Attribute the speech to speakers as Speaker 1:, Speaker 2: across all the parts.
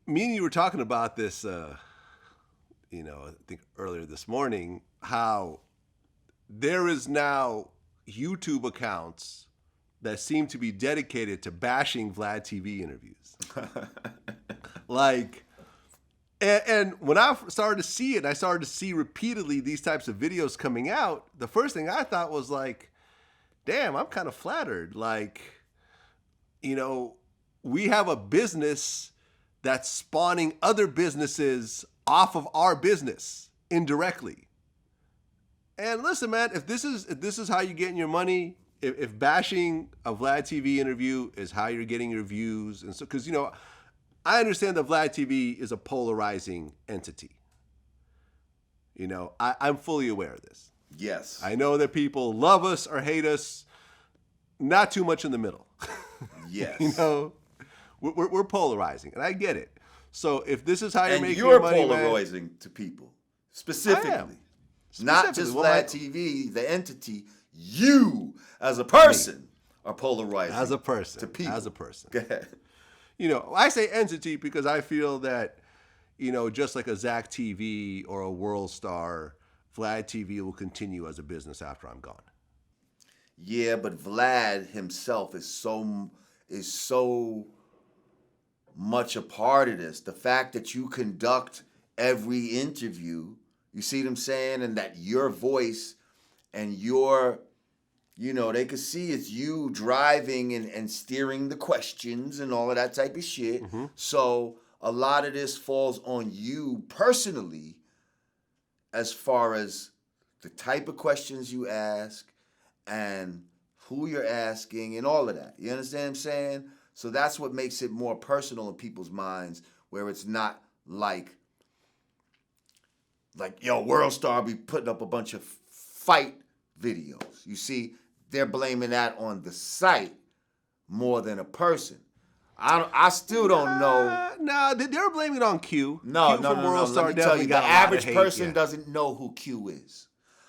Speaker 1: me and you were talking about this, I think earlier this morning, how there is now YouTube accounts that seem to be dedicated to bashing VladTV interviews. Like, and when I started to see it, I started to see repeatedly these types of videos coming out. The first thing I thought was like, damn, I'm kind of flattered. Like, we have a business that's spawning other businesses off of our business indirectly. And listen, man, if this is how you're getting your money, if bashing a Vlad TV interview is how you're getting your views, and so because I understand that Vlad TV is a polarizing entity. I'm fully aware of this.
Speaker 2: Yes.
Speaker 1: I know that people love us or hate us, not too much in the middle.
Speaker 2: Yes.
Speaker 1: We're polarizing, and I get it. So if this is how you're making
Speaker 2: your
Speaker 1: your money,
Speaker 2: polarizing
Speaker 1: man,
Speaker 2: to people specifically. Not just Vlad TV, the entity. You, as a person, are polarizing.
Speaker 1: As a person.
Speaker 2: To people.
Speaker 1: As a person.
Speaker 2: Go ahead.
Speaker 1: I say entity because I feel that, just like a Zach TV or a WorldStar, Vlad TV will continue as a business after I'm gone.
Speaker 2: Yeah, but Vlad himself is so much a part of this. The fact that you conduct every interview, you see what I'm saying? And that your voice and your, they could see it's you driving and steering the questions and all of that type of shit. Mm-hmm. So a lot of this falls on you personally as far as the type of questions you ask and who you're asking and all of that. You understand what I'm saying? So that's what makes it more personal in people's minds, where it's not like WorldStar be putting up a bunch of fight videos. You see, they're blaming that on the site more than a person. I still don't know.
Speaker 1: No, they're blaming it on Q.
Speaker 2: No.
Speaker 1: WorldStar
Speaker 2: Let me tell you, the
Speaker 1: got
Speaker 2: average person doesn't know who Q is.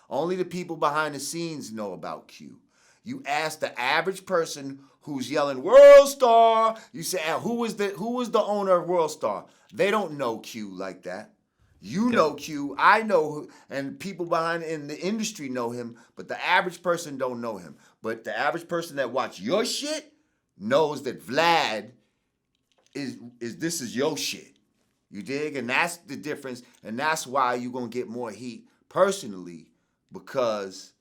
Speaker 2: Only the people behind the scenes know about Q. You ask the average person who's yelling WorldStar. You say, who was the owner of WorldStar? They don't know Q like that. You know Q, I know who, and people behind in the industry know him, but the average person don't know him. But the average person that watch your shit knows that Vlad is this is your shit. You dig? And that's the difference, and that's why you're gonna get more heat personally, because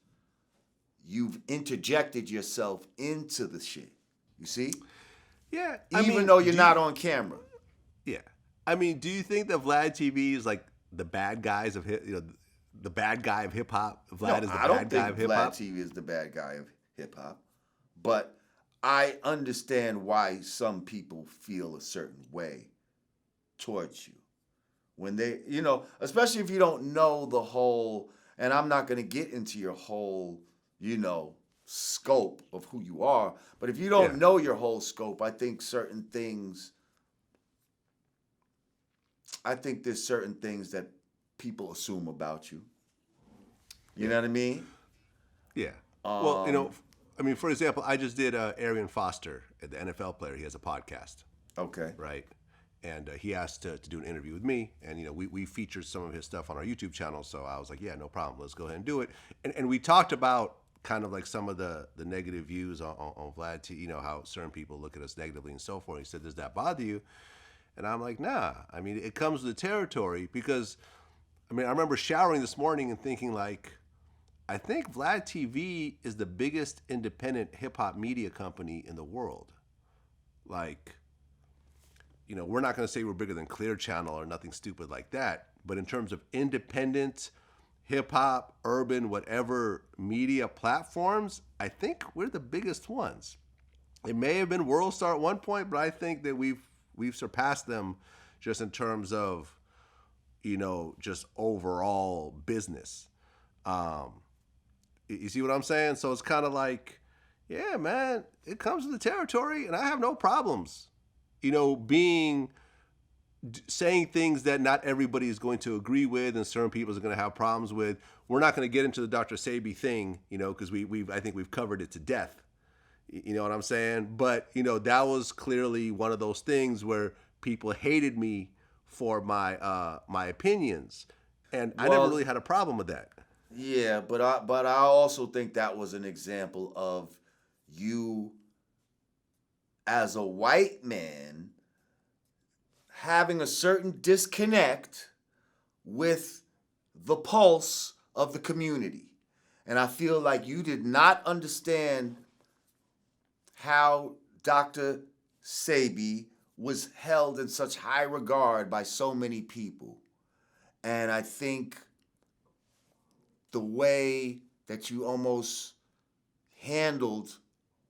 Speaker 2: you've interjected yourself into the shit. You see?
Speaker 1: Yeah.
Speaker 2: Even though you're not on camera.
Speaker 1: Yeah. I mean, do you think that Vlad TV is like the bad guys of the bad guy of hip hop? Vlad is the bad guy of hip hop.
Speaker 2: Vlad TV is the bad guy of hip hop, but I understand why some people feel a certain way towards you when they, especially if you don't know the whole. And I'm not going to get into your whole, scope of who you are. But if you don't know your whole scope, I think there's certain things that people assume about you. You know what I mean?
Speaker 1: Yeah. Well, for example, I just did Arian Foster, the NFL player. He has a podcast.
Speaker 2: Okay.
Speaker 1: Right. And he asked to do an interview with me, and we featured some of his stuff on our YouTube channel. So I was like, yeah, no problem. Let's go ahead and do it. And we talked about kind of like some of the negative views on Vlad T. How certain people look at us negatively and so forth. He said, does that bother you? And I'm like, nah. I mean, it comes with the territory because, I remember showering this morning and thinking like, I think Vlad TV is the biggest independent hip hop media company in the world. Like, we're not going to say we're bigger than Clear Channel or nothing stupid like that. But in terms of independent, hip-hop, urban, whatever media platforms, I think we're the biggest ones. It may have been WorldStar at one point, but I think that we've surpassed them just in terms of, just overall business. You see what I'm saying? So it's kind of like, yeah, man, it comes with the territory, and I have no problems. Saying things that not everybody is going to agree with and certain people are going to have problems with. We're not going to get into the Dr. Sebi thing, because I think we've covered it to death. You know what I'm saying? But, that was clearly one of those things where people hated me for my opinions, and I
Speaker 2: Well,
Speaker 1: never really had a problem with that.
Speaker 2: Yeah, but I also think that was an example of you as a white man having a certain disconnect with the pulse of the community. And I feel like you did not understand how Dr. Sebi was held in such high regard by so many people. And I think the way that you almost handled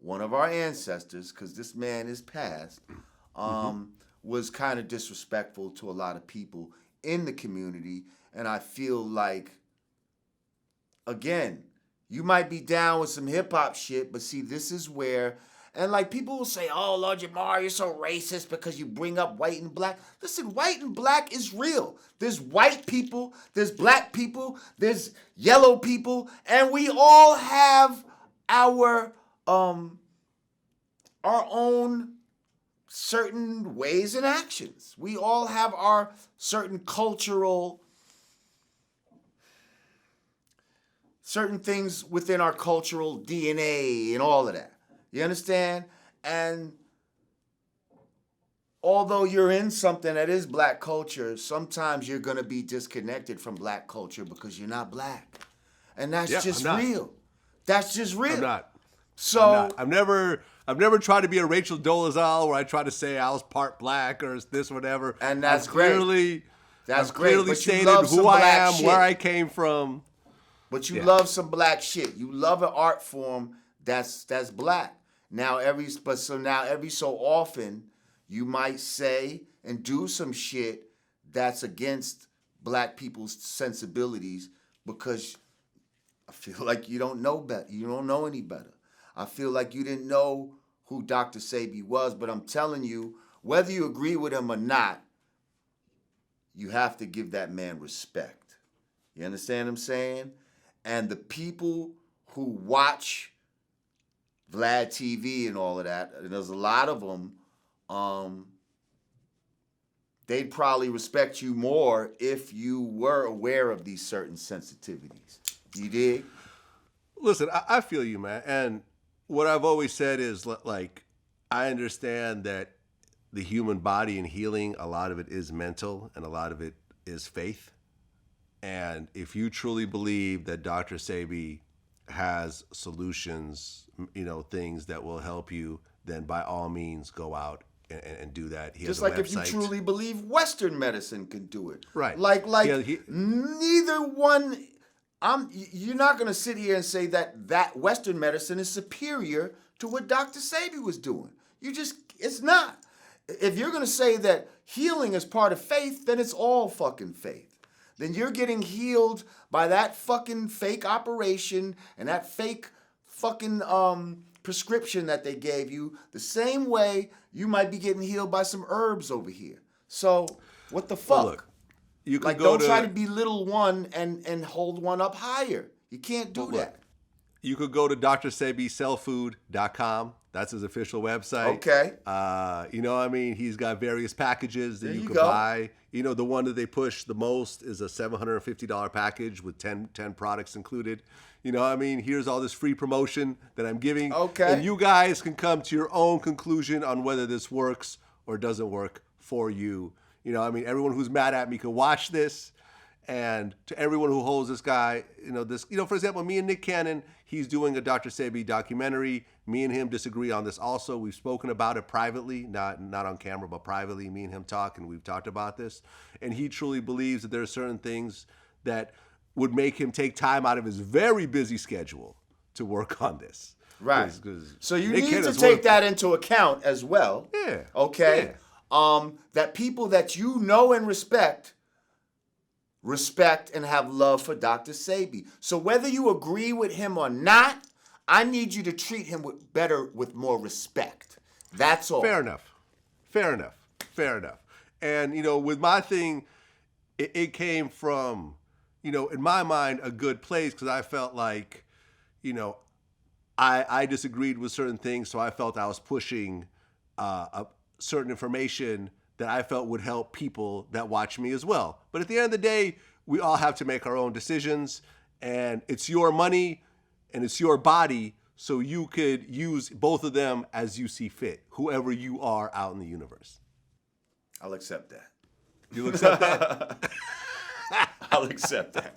Speaker 2: one of our ancestors, because this man is passed, was kind of disrespectful to a lot of people in the community. And I feel like, again, you might be down with some hip hop shit, but see, this is where, and like people will say, oh, Lord Jamar, you're so racist because you bring up white and black. Listen, white and black is real. There's white people, there's black people, there's yellow people, and we all have our own certain ways and actions. We all have our certain certain things within our cultural DNA and all of that. You understand? And although you're in something that is black culture, sometimes you're going to be disconnected from black culture because you're not black. And that's just real. That's just real.
Speaker 1: I'm not.
Speaker 2: So
Speaker 1: I've never tried to be a Rachel Dolezal where I try to say I was part black or this whatever.
Speaker 2: And that's
Speaker 1: I've
Speaker 2: great.
Speaker 1: Clearly,
Speaker 2: that's
Speaker 1: I've
Speaker 2: great.
Speaker 1: clearly
Speaker 2: But you
Speaker 1: stated
Speaker 2: love some
Speaker 1: who I
Speaker 2: black
Speaker 1: am,
Speaker 2: shit.
Speaker 1: where I came from.
Speaker 2: But you love some black shit. You love an art form that's black. Now every so often you might say and do some shit that's against black people's sensibilities because I feel like you don't know better. You don't know any better. I feel like you didn't know who Dr. Sebi was, but I'm telling you, whether you agree with him or not, you have to give that man respect. You understand what I'm saying? And the people who watch VladTV and all of that, and there's a lot of them, they'd probably respect you more if you were aware of these certain sensitivities. You dig?
Speaker 1: Listen, I feel you, man. And what I've always said is, like, I understand that the human body and healing, a lot of it is mental and a lot of it is faith. And if you truly believe that Dr. Sebi has solutions, things that will help you, then by all means go out and do that. He
Speaker 2: Just
Speaker 1: has a
Speaker 2: like if you
Speaker 1: website.
Speaker 2: truly believe Western medicine can do it.
Speaker 1: Right.
Speaker 2: Like
Speaker 1: Yeah,
Speaker 2: neither one. You're not gonna sit here and say that Western medicine is superior to what Dr. Sebi was doing. It's not. If you're gonna say that healing is part of faith, then it's all fucking faith. Then you're getting healed by that fucking fake operation and that fake fucking prescription that they gave you, the same way you might be getting healed by some herbs over here. So what the fuck?
Speaker 1: Well, look, you could
Speaker 2: Don't try to belittle one and hold one up higher. You can't do that.
Speaker 1: You could go to drsebisellfood.com. That's his official website.
Speaker 2: Okay.
Speaker 1: He's got various packages that you could
Speaker 2: go.
Speaker 1: buy. The one that they push the most is a $750 package with 10 products included. Here's all this free promotion that I'm giving.
Speaker 2: Okay.
Speaker 1: And you guys can come to your own conclusion on whether this works or doesn't work for you. Everyone who's mad at me can watch this. And to everyone who holds this guy, for example, me and Nick Cannon, he's doing a Dr. Sebi documentary. Me and him disagree on this also. We've spoken about it privately, not on camera, but privately. Me and him talk, and we've talked about this. And he truly believes that there are certain things that would make him take time out of his very busy schedule to work on this.
Speaker 2: Right.
Speaker 1: 'Cause
Speaker 2: So you
Speaker 1: Nick
Speaker 2: need to
Speaker 1: Cannon's
Speaker 2: take
Speaker 1: work-
Speaker 2: that into account as well.
Speaker 1: Yeah.
Speaker 2: Okay.
Speaker 1: Yeah.
Speaker 2: That people that you know and respect and have love for Dr. Sebi. So whether you agree with him or not, I need you to treat him with more respect. That's all.
Speaker 1: Fair enough. And, with my thing, it came from, in my mind, a good place because I felt like, I disagreed with certain things, so I felt I was pushing certain information that I felt would help people that watch me as well. But at the end of the day, we all have to make our own decisions, and it's your money and it's your body, so you could use both of them as you see fit, whoever you are out in the universe.
Speaker 2: I'll accept that.
Speaker 1: You'll accept that?
Speaker 2: I'll accept that.